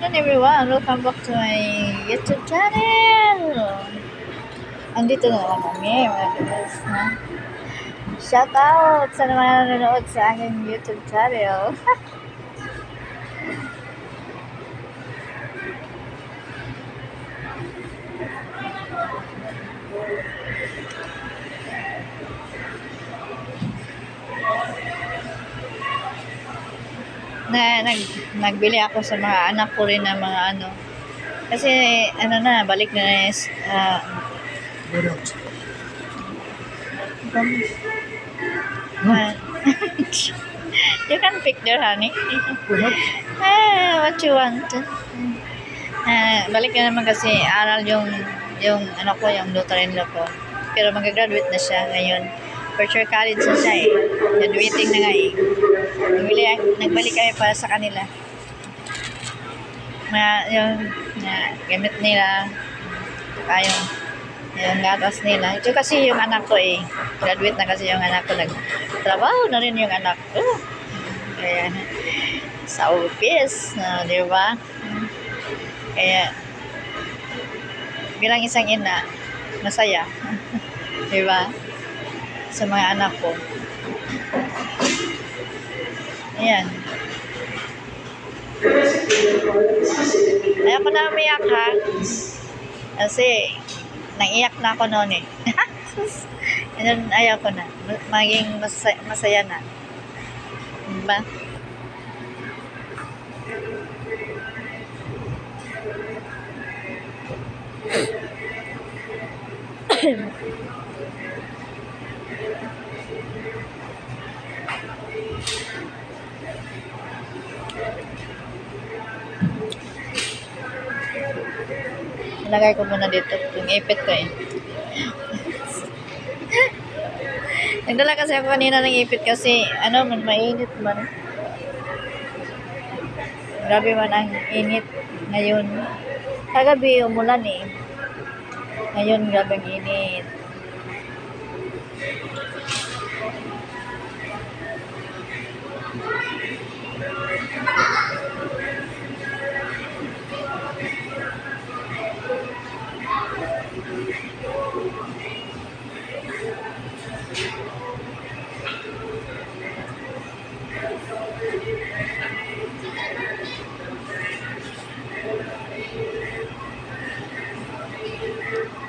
afternoon everyone, welcome back to my YouTube channel. Andito na naman kami mga guys. Shout out sa mga nanonood sa aking YouTube channel. Nagbili ako sa mga anak ko rin ng mga ano. Kasi ano na, balik na is What else? you can pick there, honey. What else? What you want? Balik na naman kasi aral yung ano ko, yung daughter-in-law ko. Pero mag-graduate na siya ngayon. First year college na siya eh. Graduating na nga eh. Nagbalik kami para sa kanila. Yung gamit nila. Yung gatas nila. Ito kasi yung anak ko eh. Graduate na kasi yung anak ko. Nagtrabaho na rin yung anak ko. Kaya sa office. Di ba? Kaya bilang isang ina, masaya. Di ba? Sa mga anak ko. Ayan. Ayaw ko na umiyak ha. Kasi naiyak na ako noon eh. Ayaw ko na. Maging masaya na. Diba? Ilagay ko muna dito yung ipit ko eh. Nagdala kasi ako kanina ng ipit kasi ano man, mainit man. Grabe man ang init ngayon. Kagabi umulan eh. Ngayon grabe ang init.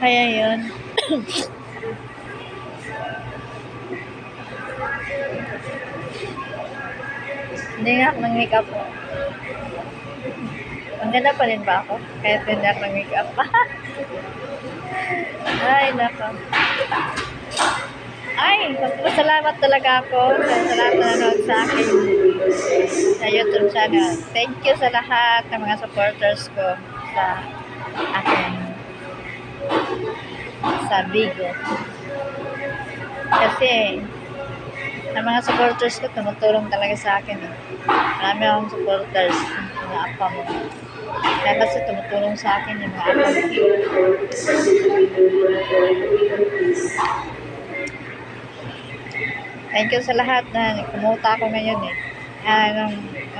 Kaya yun. Hindi nga ako nag-makeup po. Ang ganda pa rin ba ako? Kahit hindi ako nag-makeup. Ay, nako. Ay, salamat talaga ako sa lahat na nanood sa akin sa YouTube channel. Thank you sa lahat ng mga supporters ko sa akin sa Bigo. Kasi ang mga supporters ko tumutulong talaga sa akin eh. Marami akong supporters, mga apa mo. Kaya kasi tumutulong sa akin yung mga apa mo. Thank you sa lahat na kumuta ako ngayon eh.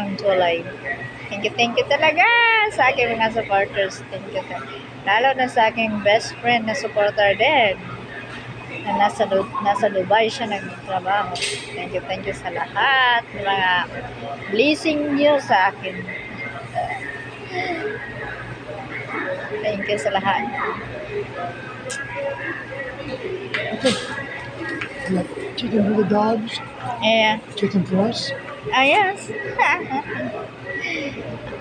Ng July. Thank you talaga sa aking mga supporters. Thank you. Lalo na sa aking best friend na supporter din. Na nasa Dubai siya nagtrabaho. Thank you sa lahat ng mga blessing niyo sa akin. Thank you sa lahat. Okay. Like chicken for the dogs? Yeah. Chicken for us? Yes.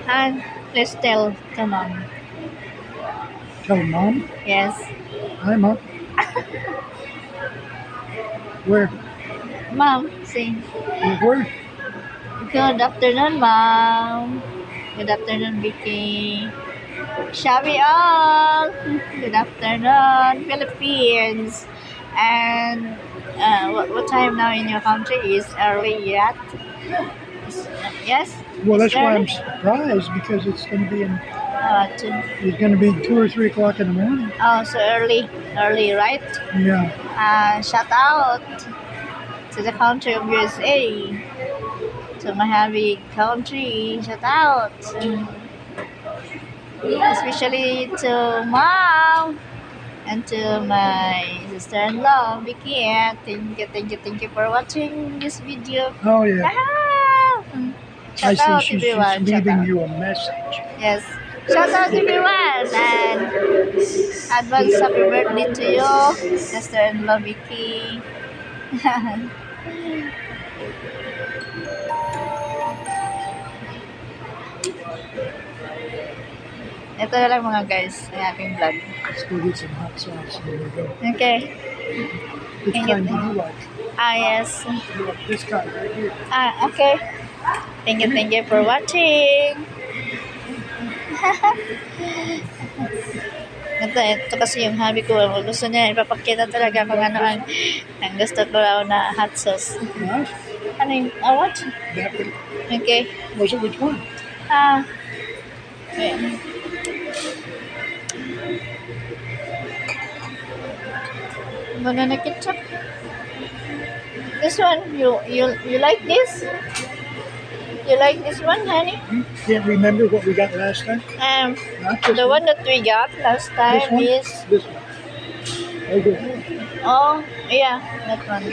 And let's tell to mom. Tell mom? Yes. Hi, mom. Where? Mom, sing. Where? Good afternoon, Mom. Good afternoon, Vicky. Shabby all. Good afternoon, Philippines. And what time now in your country? Is early yet? Yes. Well, It's that's why early? I'm surprised because it's going to be Two. it's going to be 2 or 3 o'clock in the morning. Oh, so early, right? Yeah. Shout out to the country of USA, to my happy country. Shout out. Especially to mom and to my sister-in-law, Vicky. And thank you for watching this video. Oh, yeah. Ah! I Shout see out she's everyone. Shout leaving out. you a message. Yes. Shout out everyone and advance happy birthday to you, sister-in-law Vicky. Ito na lang mga guys, ang aking vlog. Let's go get some hot sauce. There we go. Okay. Which Thank you. kind do you like? Yes. You like this kind right here. Okay. Thank you for watching. Ito kasi yung hobby ko. Gusto niya, ipapakita talaga kung ano ang gusto ko raw na hot sauce. Huh? Ano yung, what? That one. Okay. Was it which one? Okay. Banana ketchup. This one, you like this? You like this one, honey? You can't remember what we got last time? Not this The one that we got last This time one? is, This one. Okay. oh, yeah, that one.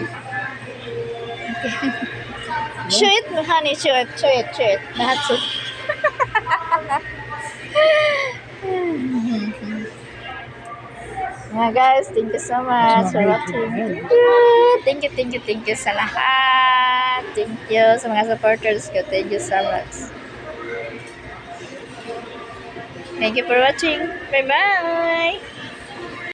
Show it, honey, show it. That's it. Mga guys, thank you so much It's for not made for watching. the Thank you sa lahat. Thank you sa mga supporters ko. Thank you so much. Thank you for watching. Bye-bye.